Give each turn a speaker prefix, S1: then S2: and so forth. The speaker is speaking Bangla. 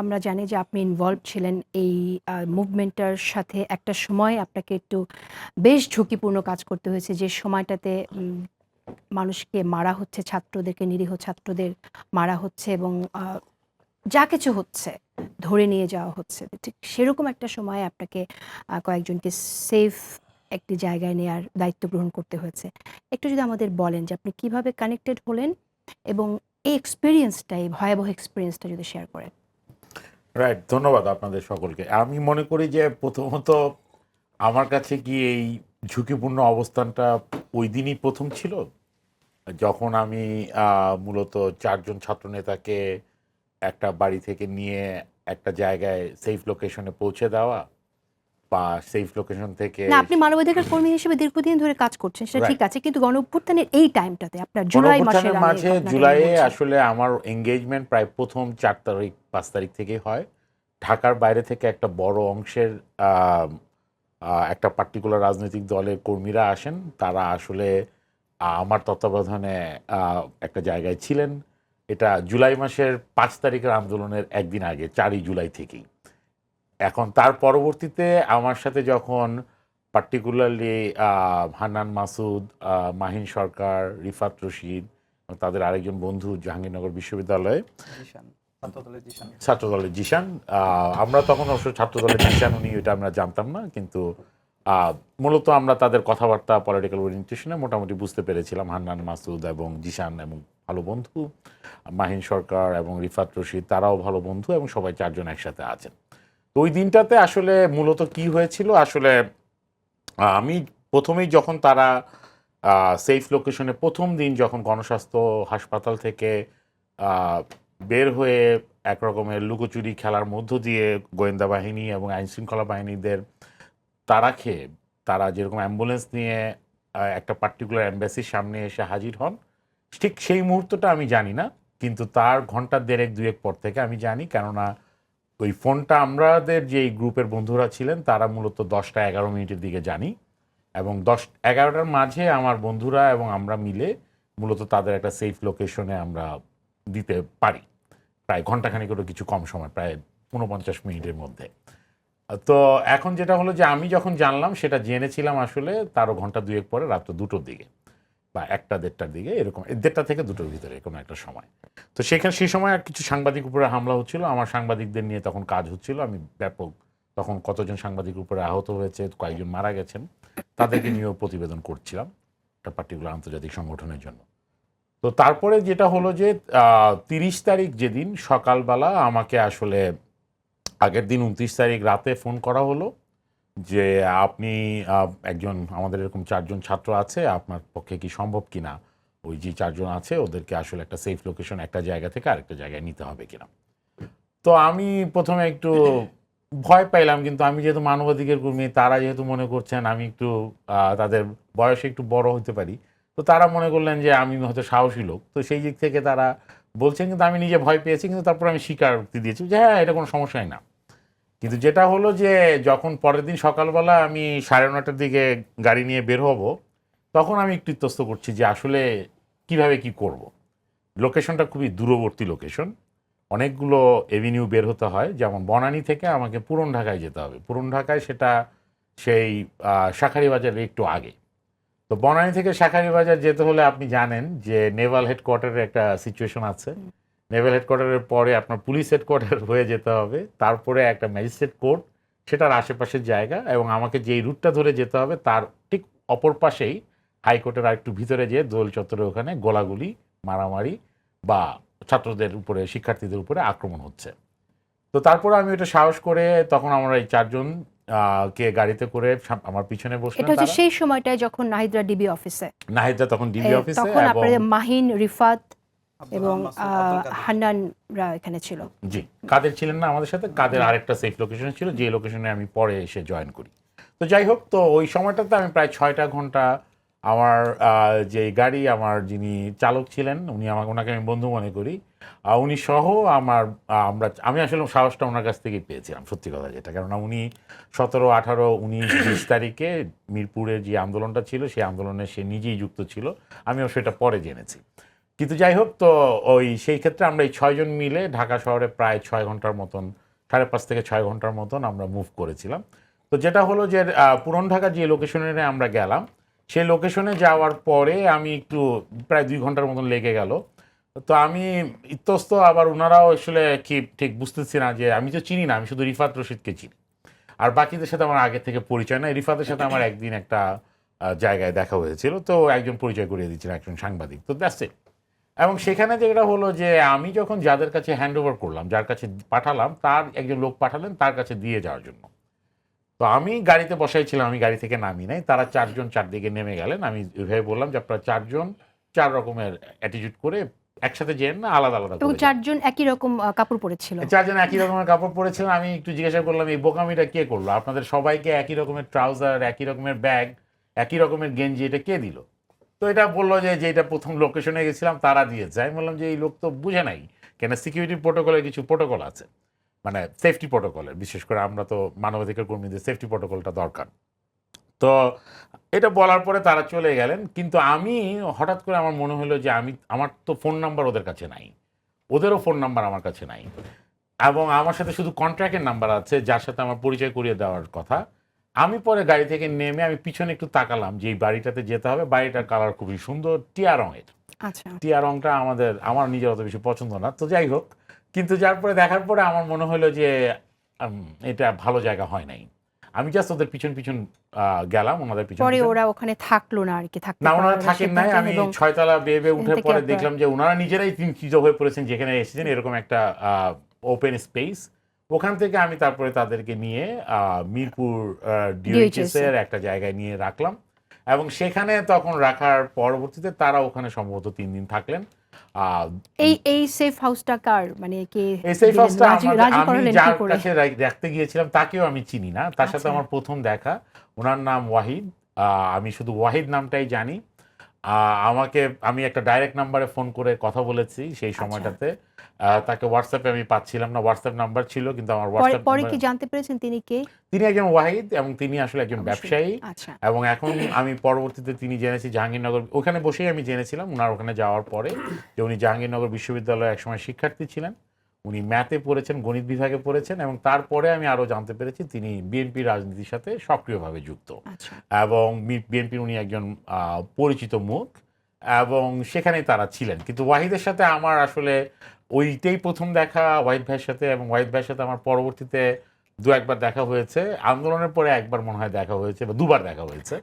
S1: আমরা জানি যে আপনি ইনভলভ ছিলেন এই মুভমেন্টটার সাথে। একটা সময় আপনাকে একটু বেশ ঝুঁকিপূর্ণ কাজ করতে হয়েছে, যে সময়টাতে মানুষকে মারা হচ্ছে, ছাত্রদেরকে, নিরীহ ছাত্রদের মারা হচ্ছে এবং যা কিছু হচ্ছে ধরে নিয়ে যাওয়া হচ্ছে। ঠিক সেরকম একটা সময়ে আপনাকে কয়েকজনকে সেফ একটি জায়গায় নেয়ার দায়িত্ব গ্রহণ করতে হয়েছে। একটু যদি আমাদের বলেন যে আপনি কিভাবে কানেক্টেড হলেন এবং এই এক্সপেরিয়েন্সটা, এই ভয়াবহ এক্সপেরিয়েন্সটা যদি শেয়ার করেন?
S2: রাইট, ধন্যবাদ আপনাদের সকলকে। আমি মনে করি যে প্রথমত আমার কাছে কি এই ঝুঁকিপূর্ণ অবস্থানটা ওই দিনই প্রথম ছিল, যখন আমি মূলত চারজন ছাত্রনেতাকে একটা বাড়ি থেকে নিয়ে একটা জায়গায় সেফ লোকেশনে পৌঁছে দেওয়া, বা সেফ লোকেশন থেকে।
S1: না, আপনি মানবাধিকার কর্মী হিসেবে দীর্ঘদিন ধরে কাজ করছেন, সেটা ঠিক
S2: রাইট,
S1: আছে। কিন্তু গণঅভ্যুত্থানের এই টাইমটাতে আপনার জুলাই মাসের
S2: গণঅভ্যুত্থানের
S1: আমি
S2: মাঝে
S1: ঘটনাটা নিয়ে
S2: জুলাইয়ে
S1: বলছি।
S2: আসলে আমার এঙ্গেজমেন্ট প্রায় প্রথম 4 তারিখ 5 তারিখ থেকেই হয়। ঢাকার বাইরে থেকে একটা বড় অংশের আহ, একটা পার্টিকুলার রাজনৈতিক দলের কর্মীরা আসেন। তারা আসলে আমার তত্ত্বাবধানে একটা জায়গায় ছিলেন। এটা জুলাই মাসের 5 তারিখের আন্দোলনের একদিন আগে, 4ই জুলাই থেকেই। এখন তার পরবর্তীতে আমার সাথে যখন পার্টিকুলারলি হান্নান মাসুদ, মাহিন সরকার, রিফাত রশিদ এবং তাদের আরেকজন বন্ধু জাহাঙ্গীরনগর বিশ্ববিদ্যালয়ে ছাত্রদলের জিশান, আমরা তখন অবশ্য ছাত্রদলের জিশান উনি, এটা আমরা জানতাম না, কিন্তু মূলত আমরা তাদের কথাবার্তা পলিটিক্যাল ওরিয়েন্টেশনে মোটামুটি বুঝতে পেরেছিলাম হান্নান মাসুদ এবং জিশান এবং ভালো বন্ধু, মাহিন সরকার এবং রিফাত রশিদ তারাও ভালো বন্ধু, এবং সবাই চারজন একসাথে আছেন। তো ওই দিনটাতে আসলে মূলত কি হয়েছিল, আসলে আমি প্রথমেই যখন তারা সেফ লোকেশনে প্রথম দিন যখন গণস্বাস্থ্য হাসপাতাল থেকে বের হয়ে এক রকমের লুকোচুরি খেলার মধ্য দিয়ে গোয়েন্দা বাহিনী এবং আইনশৃঙ্খলা বাহিনীদের তারা খেয়ে তারা যেরকম অ্যাম্বুলেন্স নিয়ে একটা পার্টিকুলার এম্বাসির সামনে এসে হাজির হন, ঠিক সেই মুহূর্তটা আমি জানি না, কিন্তু তার ঘন্টা দেড়েক দুয়েক পর থেকে আমি জানি। কেননা ওই ফোনটা আমাদের যে গ্রুপের বন্ধুরা ছিলেন তারা মূলত 10টা 11 মিনিটের দিকে জানি, এবং 10-11টার মাঝে আমার বন্ধুরা এবং আমরা মিলে মূলত তাদের একটা সেফ লোকেশনে আমরা দিতে পারি, প্রায় ঘন্টাখানেকেরও কিছু কম সময়, প্রায় 49 মিনিটের মধ্যে। তো এখন যেটা হলো যে আমি যখন জানলাম সেটা জেনেছিলাম আসলে তারও ঘন্টা দুয়েক পরে, রাত্র 2টোর দিকে বা 1টা 1:30টার দিকে, এরকম 1:30টা থেকে 2টোর ভিতরে কোনো একটা সময়। তো সেখানে সেই সময় আর কিছু সাংবাদিক উপরে হামলা হচ্ছিল, আমার সাংবাদিকদের নিয়ে তখন কাজ হচ্ছিল। আমি ব্যাপক তখন কতজন সাংবাদিক উপরে আহত হয়েছে, কয়েকজন মারা গেছেন, তাদেরকে নিয়েও প্রতিবেদন করছিলাম একটা পার্টিকুলার আন্তর্জাতিক সংগঠনের জন্য। তো তারপরে যেটা হলো যে 30 তারিখ যেদিন সকালবেলা আমাকে আসলে আগের দিন 29 তারিখ রাতে ফোন করা হলো যে আপনি একজন, আমাদের এরকম চারজন ছাত্র আছে, আপনার পক্ষে কি সম্ভব কিনা ওই যে চারজন আছে ওদেরকে আসলে একটা সেফ লোকেশন একটা জায়গা থেকে আরেকটা জায়গায় নিতে হবে কিনা। তো আমি প্রথমে একটু ভয় পাইলাম, কিন্তু আমি যেহেতু মানবাধিকার কর্মী, তারা যেহেতু মনে করছেন আমি একটু তাদের বয়সে একটু বড় হতে পারি, তো তারা মনে করলেন যে আমি হয়তো সাহসী লোক, তো সেই দিক থেকে তারা বলছেন। কিন্তু আমি নিজে ভয় পেয়েছি, কিন্তু তারপর আমি স্বীকারোক্তি দিয়েছি যে হ্যাঁ, এটা কোনো সমস্যাই না। কিন্তু যেটা হলো যে যখন পরের দিন সকালবেলা আমি 9:30টার দিকে গাড়ি নিয়ে বের হব, তখন আমি একটু ইতস্ত করছি যে আসলে কিভাবে কি করব। লোকেশনটা খুবই দূরবর্তী লোকেশন, অনেকগুলো এভিনিউ বের হতে হয়। যেমন বনানী থেকে আমাকে পুরন ঢাকায় যেতে হবে, পুরন ঢাকায় সেটা সেই শাঁখারীবাজারের একটু আগে। তো বনানী থেকে শাঁখারীবাজার যেতে হলে আপনি জানেন যে নেভাল হেডকোয়ার্টারের একটা সিচুয়েশন আছে। নেভাল হেডকোয়ার্টারের পরে আপনার পুলিশ হেডকোয়ার্টার হয়ে যেতে হবে, তারপরে একটা ম্যাজিস্ট্রেট কোর্ট, সেটার আশেপাশের জায়গা, এবং আমাকে যেই রুটটা ধরে যেতে হবে তার ঠিক অপর পাশেই হাইকোর্টের আরেকটু ভিতরে যেয়ে দোল চত্বরের ওখানে গোলাগুলি, মারামারি বা ছাত্রদের উপরে, শিক্ষার্থীদের উপরে আক্রমণ হচ্ছে। তো তারপরে আমি ওটা সাহস করে তখন আমরা এই চারজন কে গাড়িতে করে আমার পিছনে বসলেন
S1: এটা হচ্ছে
S2: তারা।
S1: সেই সময়টায় যখন নাহিদরা ডিবি অফিসে,
S2: নাহিদরা তখন ডিবি অফিসে,
S1: তখন
S2: এবং
S1: আপনাদের মাহিন, রিফাত এবং হান্নানরা এখানে ছিল।
S2: জি, কাদের ছিলেন না আমাদের সাথে, কাদের আরেকটা সেফ লোকেশন ছিল, যে লোকেশনে আমি পরে এসে জয়েন করি। তো যাই হোক, তো ওই সময়টাতে আমি প্রায় 6টা ঘন্টা আমার যে গাড়ি, আমার যিনি চালক ছিলেন উনি, ওনাকে আমি বন্ধু মনে করি, উনি সহ আমার আমি আসলে সাহসটা ওনার কাছ থেকেই পেয়েছিলাম, সত্যি কথা যেটা। কেননা উনি 17, 18, 19, 20 তারিখে মিরপুরে যে আন্দোলনটা ছিল সেই আন্দোলনে সে নিজেই যুক্ত ছিল, আমিও সেটা পরে জেনেছি। কিন্তু যাই হোক, তো ওই সেই ক্ষেত্রে আমরা এই 6 জন মিলে ঢাকা শহরে প্রায় 6 ঘন্টার মতন, 5.5 থেকে 6 ঘন্টার মতন আমরা মুভ করেছিলাম। তো যেটা হলো যে পুরন ঢাকা যে লোকেশনে আমরা গেলাম, সেই লোকেশনে যাওয়ার পরে আমি একটু প্রায় 2 ঘন্টার মতন লেগে গেল। তো আমি ইতস্ত, আবার ওনারাও আসলে কি ঠিক বুঝতেছি না যে আমি তো চিনি না, আমি শুধু রিফাত রশিদকে চিনি, আর বাকিদের সাথে আমার আগে থেকে পরিচয় নাই। রিফাতের সাথে আমার একদিন একটা জায়গায় দেখা হয়েছিল, তো একজন পরিচয় করিয়ে দিচ্ছিল, একজন সাংবাদিক, তো দ্যাটস ইট। এবং সেখানে যেটা হলো যে আমি যখন যাদের কাছে হ্যান্ড ওভার করলাম, যার কাছে পাঠালাম, তার একজন লোক পাঠালেন তার কাছে দিয়ে যাওয়ার জন্য। তো আমি গাড়িতে বসাইছিলাম, আমি গাড়ি থেকে নামি নাই, তারা 4 জন চারদিকে নেমে গেলেন। আমি ওইভাবে বললাম যে আপনারা 4 জন 4 রকমের অ্যাটিটিউড করে একসাথে যেন না, আলাদা আলাদা
S1: এবং
S2: করে যান।
S1: 4 জন একই রকম কাপড় পরেছিল।
S2: 4 জন একই রকমের কাপড় পরেছিলেন। আমি একটু জিজ্ঞাসা করলাম এই বোকামিটা কে করলো, আপনাদের সবাইকে একই রকমের ট্রাউজার, একই রকমের ব্যাগ, একই রকমের গেঞ্জি, এটা কে দিল? তো এটা বললো যে যেটা প্রথম লোকেশনে গেছিলাম তারা দিয়েছে। আমি বললাম যে এই লোক তো বুঝে নাই, কেন সিকিউরিটি প্রোটোকলের কিছু প্রোটোকল আছে, মানে সেফটি প্রোটোকলের, বিশেষ করে আমরা তো মানবাধিকার কর্মীদের সেফটি প্রোটোকলটা দরকার। তো এটা বলার পরে তারা চলে গেলেন, কিন্তু আমি হঠাৎ করে আমার মনে হলো যে আমার তো ফোন নাম্বার ওদের কাছে নাই, ওদেরও ফোন নাম্বার আমার কাছে নাই, এবং আমার সাথে শুধু কন্ট্রাক্টের নাম্বার আছে যার সাথে আমার পরিচয় করিয়ে দেওয়ার কথা। আমি পরে গাড়ি থেকে নেমে আমি পিছনে একটু তাকালাম যে এই বাড়িটাতে যেতে হবে, বাড়িটার কালার খুবই সুন্দর, টিয়া রঙের।
S1: আচ্ছা।
S2: টিয়া রংটা আমার নিজের অত বেশি পছন্দ না, তো যাই হোক। কিন্তু যার পরে দেখার পরে আমার মনে হলো যে এটা ভালো জায়গা হয় নাই। আমি জাস্ট ওদের পিছন পিছন গেলাম, ওনাদের পিছন
S1: পরে
S2: পিছন।
S1: ওরা ওখানে থাকলো না আর কি, থাকতে
S2: না, ওনারা
S1: পারলো না
S2: থাকেন নাই।
S1: সিদ্ধান্ত,
S2: আমি
S1: এবং
S2: 6 তলা বেয়ে বেয়ে উঠে
S1: এখান থেকে
S2: পরে
S1: আপনারা
S2: দেখলাম যে ওনারা নিজেরাই চিন্তিত হয়ে পড়েছেন, যেখানে এসেছেন এরকম একটা ওপেন স্পেস। ওখান থেকে আমি তারপরে তাদেরকে নিয়ে মিরপুর ডিওএইচএস
S1: DHS
S2: এর একটা জায়গায় নিয়ে রাখলাম, এবং সেখানে তখন রাখার পরবর্তীতে তারা ওখানে সম্ভবত 3 দিন থাকলেন। আহ,
S1: এই সেফ হাউসটা কার, মানে কে
S2: এই সেফ
S1: দিলেন,
S2: হাউসটা
S1: রাজি
S2: আমি
S1: করালেন কি
S2: যার
S1: করে?
S2: কাছে রাখতে গিয়েছিলাম তাকেও আমি চিনি না, তার সাথে
S1: আচ্ছা।
S2: আমার প্রথম দেখা। ওনার নাম ওয়াহিদ। আমি শুধু ওয়াহিদ নামটাই জানি। আমি একটা ডাইরেক্ট নাম্বারে ফোন করে কথা বলেছি সেই
S1: আচ্ছা।
S2: সময়টাতে। তাকে হোয়াটসঅ্যাপে আমি পাচ্ছিলাম না, হোয়াটসঅ্যাপ নাম্বার ছিল কিন্তু আমার
S1: পরে
S2: হোয়াটসঅ্যাপ
S1: পরে
S2: নাম্বার।
S1: কি জানতে পেরেছেন তিনি কে?
S2: তিনি একজন ওয়াহিদ, এবং তিনি আসলে একজন
S1: অবশ্যই।
S2: ব্যবসায়ী।
S1: আচ্ছা।
S2: এবং এখন আমি পরবর্তীতে তিনি জেনেছি জাহাঙ্গীরনগর, ওখানে বসেই আমি জেনেছিলাম ওনার ওখানে যাওয়ার পরে যে উনি জাহাঙ্গীরনগর বিশ্ববিদ্যালয়ে একসময় শিক্ষার্থী ছিলেন। উনি ম্যাথে পড়েছেন, গণিত বিভাগে পড়েছেন, এবং তারপরে আমি আরও জানতে পেরেছি তিনি বিএনপি রাজনীতির সাথে সক্রিয়ভাবে যুক্ত,
S1: আচ্ছা।
S2: এবং বিএনপির উনি একজন পরিচিত মুখ, এবং সেখানেই তারা ছিলেন। কিন্তু ওয়াহিদের সাথে আমার আসলে ওইটাই প্রথম দেখা ওয়াহিদ ভাইয়ের সাথে, এবং ওয়াহিদ ভাইয়ের সাথে আমার পরবর্তীতে 2-1 বার দেখা হয়েছে। আন্দোলনের পরে একবার মনে হয় দেখা হয়েছে, বা 2 বার দেখা হয়েছে।